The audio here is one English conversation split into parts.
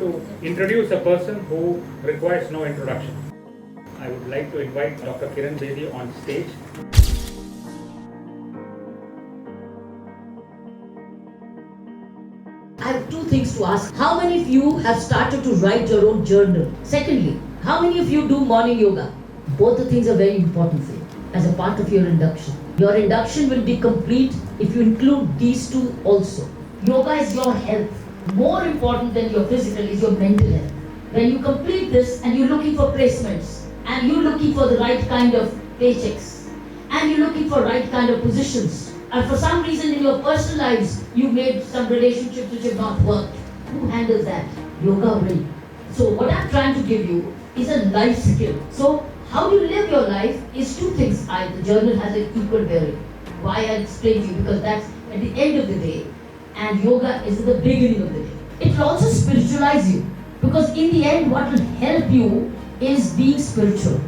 to introduce a person who requires no introduction. I would like to invite Dr. Kiran Bedi on stage. I have two things to ask. How many of you have started to write your own journal? Secondly, how many of you do morning yoga? Both the things are very important for you as a part of your induction. Your induction will be complete if you include these two also. Yoga is your health. More important than your physical is your mental health. When you complete this and you're looking for placements and you're looking for the right kind of paychecks and you're looking for right kind of positions, and for some reason in your personal lives, you made some relationships which have not worked. Who handles that? Yoga will. So what I'm trying to give you is a life skill. So how you live your life is two things. The journal has an equal bearing. Why I explain to you, because that's at the end of the day, and yoga is at the beginning of the day. It will also spiritualize you, because in the end, what will help you is being spiritual,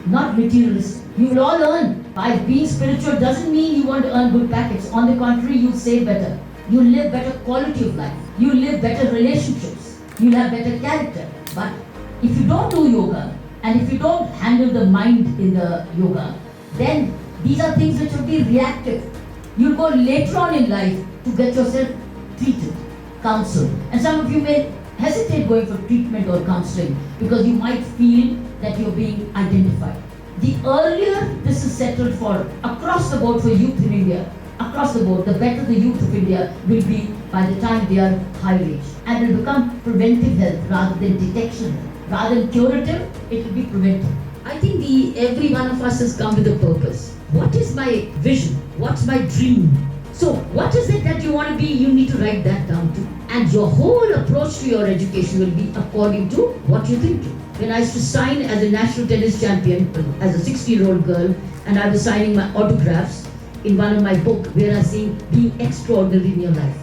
not materialistic. You will all earn. By being spiritual doesn't mean you want to earn good packets. On the contrary, you'll save better. You'll live better quality of life. You'll live better relationships. You'll have better character. But if you don't do yoga, and if you don't handle the mind in the yoga, then these are things which will be reactive. You'll go later on in life to get yourself treated, counseled. And some of you may hesitate going for treatment or counseling because you might feel that you're being identified. The earlier this is settled for across the board for youth in India, across the board, the better the youth of India will be by the time they are high age. And will become preventive health rather than detection health. Rather than curative, it will be preventive. I think every one of us has come with a purpose. What is my vision? What's my dream? So what is it that you want to be? You need to write that down too. And your whole approach to your education will be according to what you think. When I used to sign as a national tennis champion, as a 16-year-old girl, and I was signing my autographs in one of my books where I see being extraordinary in your life.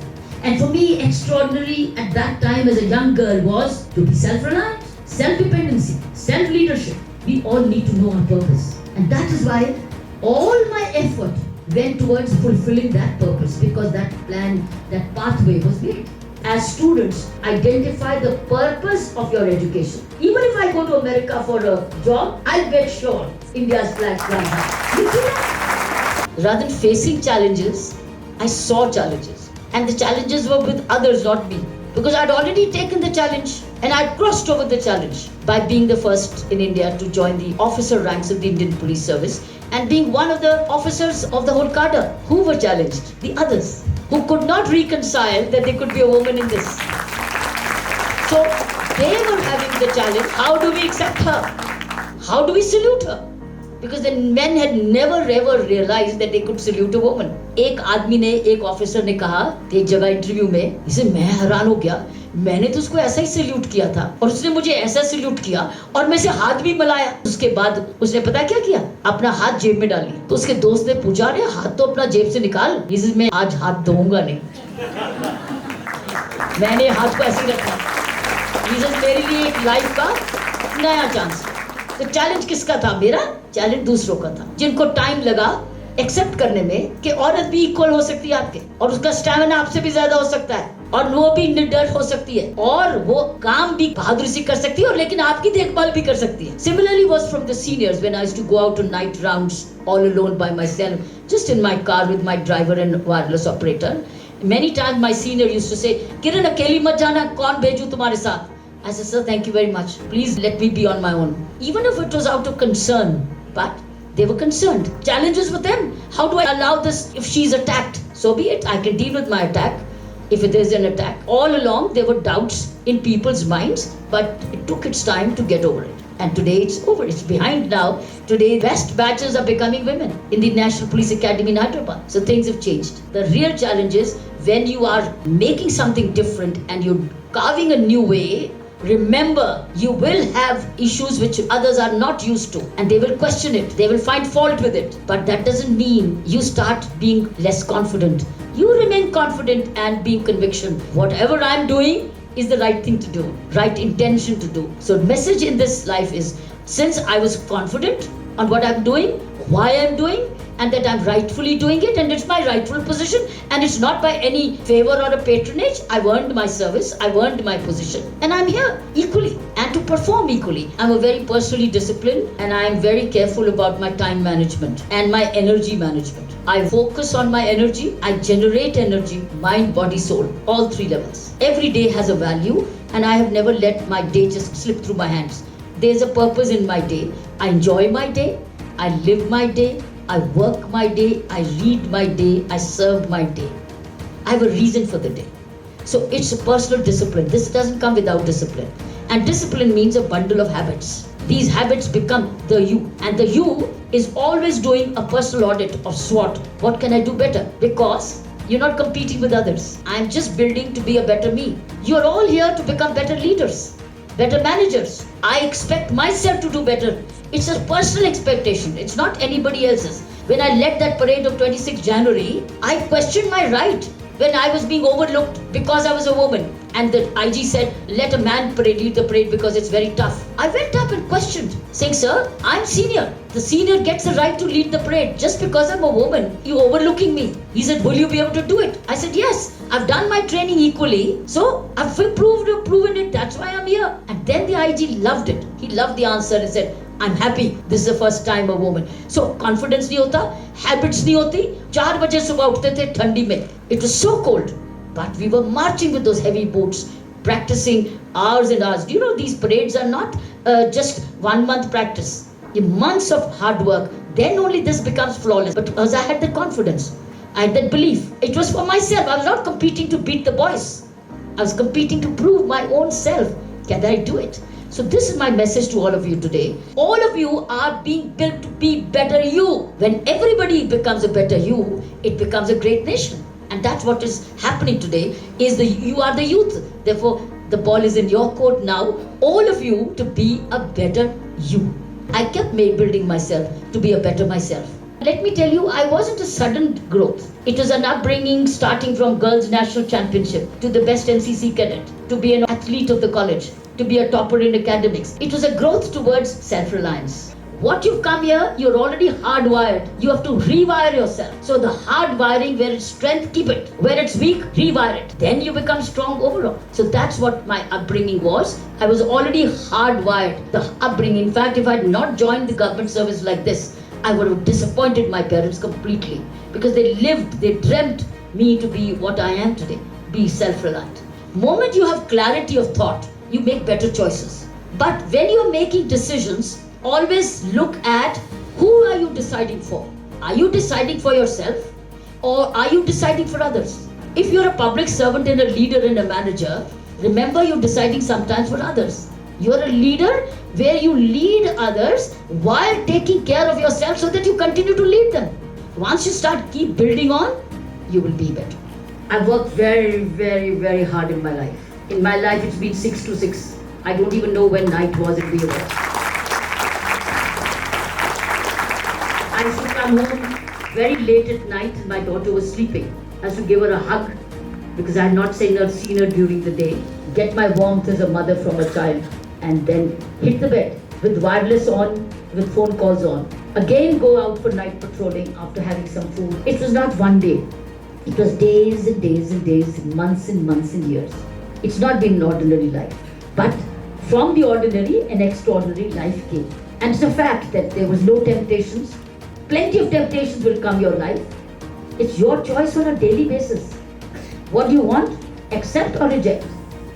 And for me, extraordinary at that time as a young girl was to be self-reliant, self-dependency, self-leadership. We all need to know our purpose. And that is why all my effort went towards fulfilling that purpose, because that plan, that pathway was made. As students, identify the purpose of your education. Even if I go to America for a job, I'll make sure India's flag flies high. You see that? Rather than facing challenges, I saw challenges. And the challenges were with others, not me. Because I'd already taken the challenge and I'd crossed over the challenge by being the first in India to join the officer ranks of the Indian Police Service and being one of the officers of the whole cadre who were challenged, the others, who could not reconcile that there could be a woman in this. So they were having the challenge. How do we accept her? How do we salute her? Because the men had never ever realized that they could salute a woman. एक आदमी ने, एक officer ने कहा एक जगह interview में, इसे मैं हैरान हो गया, मैंने तो उसको ऐसा ही सल्यूट किया था और उसने मुझे ऐसा सल्यूट किया और मैं से हाथ भी मिलाया। उसके बाद उसने पता क्या किया? अपना हाथ जेब में डाली। तो उसके दोस्त ने पूछा, अरे हाथ तो अपना जेब से निकाल। इसे मैं आज हाथ धोऊंगा नहीं, मैंने हाथ को ऐसे ही रखा। इसे मेरे लिए एक लाइफ का नया चांस। तो चैलेंज किसका था? मेरा चैलेंज दूसरों का था, जिनको टाइम लगा एक्सेप्ट करने में कि औरत भी इक्वल हो सकती है आपके, और उसका स्टैमिना आपसे भी ज्यादा हो सकता है, और वो भी निडर हो सकती है, और वो काम भी बहादुरी से कर सकती है, और लेकिन आपकी देखभाल भी कर सकती है. Similarly was from the seniors when I used to go out on night rounds all alone by myself, just in my car with my driver and wireless operator. Many times my senior used to say, Kiran, अकेली मत जाना, कौन भेजूं तुम्हारे साथ? I said, sir, thank you very much. Please let me be on my own. Even if it was out of concern, but they were concerned. Challenges with them. How do I allow this if she's attacked? So be it. I can deal with my attack if it is an attack. All along, there were doubts in people's minds, but it took its time to get over it. And today it's over. It's behind now. Today, best batches are becoming women in the National Police Academy in Hyderabad. So things have changed. The real challenge is when you are making something different and you're carving a new way. Remember, you will have issues which others are not used to, and they will question it. They will find fault with it. But that doesn't mean you start being less confident. You remain confident and being conviction. Whatever I'm doing is the right thing to do, right intention to do. So the message in this life is, since I was confident on what I'm doing, why I'm doing, and that I'm rightfully doing it and it's my rightful position and it's not by any favor or a patronage. I've earned my service, I've earned my position, and I'm here equally and to perform equally. I'm a very personally disciplined and I'm very careful about my time management and my energy management. I focus on my energy, I generate energy, mind, body, soul, all three levels. Every day has a value and I have never let my day just slip through my hands. There's a purpose in my day. I enjoy my day, I live my day, I work my day, I read my day, I serve my day. I have a reason for the day. So it's a personal discipline. This doesn't come without discipline. And discipline means a bundle of habits. These habits become the you. And the you is always doing a personal audit of SWOT. What can I do better? Because you're not competing with others. I'm just building to be a better me. You're all here to become better leaders, better managers. I expect myself to do better. It's a personal expectation. It's not anybody else's. When I led that parade of 26 January, I questioned my right when I was being overlooked because I was a woman. And the IG said, let a man lead the parade because it's very tough. I went up and questioned, saying, sir, I'm senior. The senior gets the right to lead the parade. Just because I'm a woman, you overlooking me. He said, will you be able to do it? I said, yes, I've done my training equally. So I've proven it. That's why I'm here. And then the IG loved it. He loved the answer and said, I'm happy. This is the first time a woman. So confidence नहीं होता, habits नहीं होती. 4 बजे सुबह उठते थे ठंडी में. It was so cold, but we were marching with those heavy boots, practicing hours and hours. Do you know these parades are not just 1 month practice? In months of hard work, then only this becomes flawless. But because I had the confidence, I had that belief. It was for myself. I was not competing to beat the boys. I was competing to prove my own self. Can I do it? So this is my message to all of you today. All of you are being built to be better you. When everybody becomes a better you, it becomes a great nation. And that's what is happening today, is you are the youth. Therefore, the ball is in your court now. All of you to be a better you. I kept building myself to be a better myself. Let me tell you, I wasn't a sudden growth. It was an upbringing starting from Girls National Championship to the best NCC cadet, to be an athlete of the college, to be a topper in academics. It was a growth towards self-reliance. What you've come here, you're already hardwired. You have to rewire yourself. So the hardwiring, where it's strength, keep it. Where it's weak, rewire it. Then you become strong overall. So that's what my upbringing was. I was already hardwired. The upbringing, in fact, if I had not joined the government service like this, I would have disappointed my parents completely. Because they dreamt me to be what I am today. Be self-reliant. Moment you have clarity of thought, you make better choices. But when you're making decisions, always look at who are you deciding for. Are you deciding for yourself or are you deciding for others? If you're a public servant and a leader and a manager, remember you're deciding sometimes for others. You're a leader where you lead others while taking care of yourself so that you continue to lead them. Once you keep building on, you will be better. I've worked very, very, very hard in my life. In my life, it's been 6 to 6. I don't even know when night was in the war. I used to come home very late at night and my daughter was sleeping. I used to give her a hug because I had not seen her during the day. Get my warmth as a mother from a child and then hit the bed with wireless on, with phone calls on. Again go out for night patrolling after having some food. It was not one day. It was days and days and days, months and months and years. It's not been an ordinary life. But from the ordinary, an extraordinary life came. And it's a fact that there was no temptations. Plenty of temptations will come your life. It's your choice on a daily basis. What do you want? Accept or reject.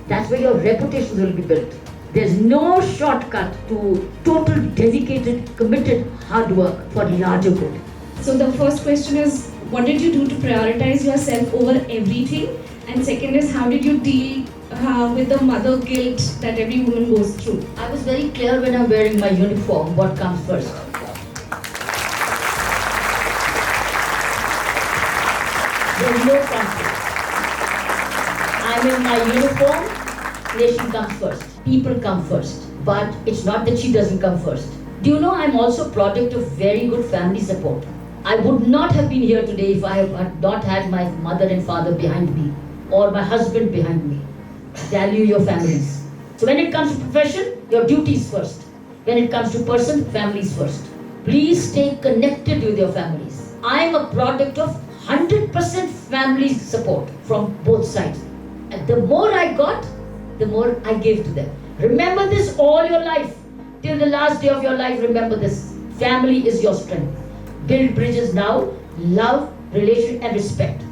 That's where your reputations will be built. There's no shortcut to total, dedicated, committed hard work for larger good. So the first question is, what did you do to prioritize yourself over everything? And second is, how did you deal with the mother guilt that every woman goes through? I was very clear when I'm wearing my uniform, what comes first. There's no conflict. I'm in my uniform, nation comes first, people come first. But it's not that she doesn't come first. Do you know I'm also a product of very good family support. I would not have been here today if I had not had my mother and father behind me or my husband behind me. Value your families. So when it comes to profession, your duties first. When it comes to person, families first. Please stay connected with your families. I'm a product of 100% family support from both sides. And the more I got, the more I gave to them. Remember this all your life. Till the last day of your life, remember this. Family is your strength. Build bridges now, love, relation and respect.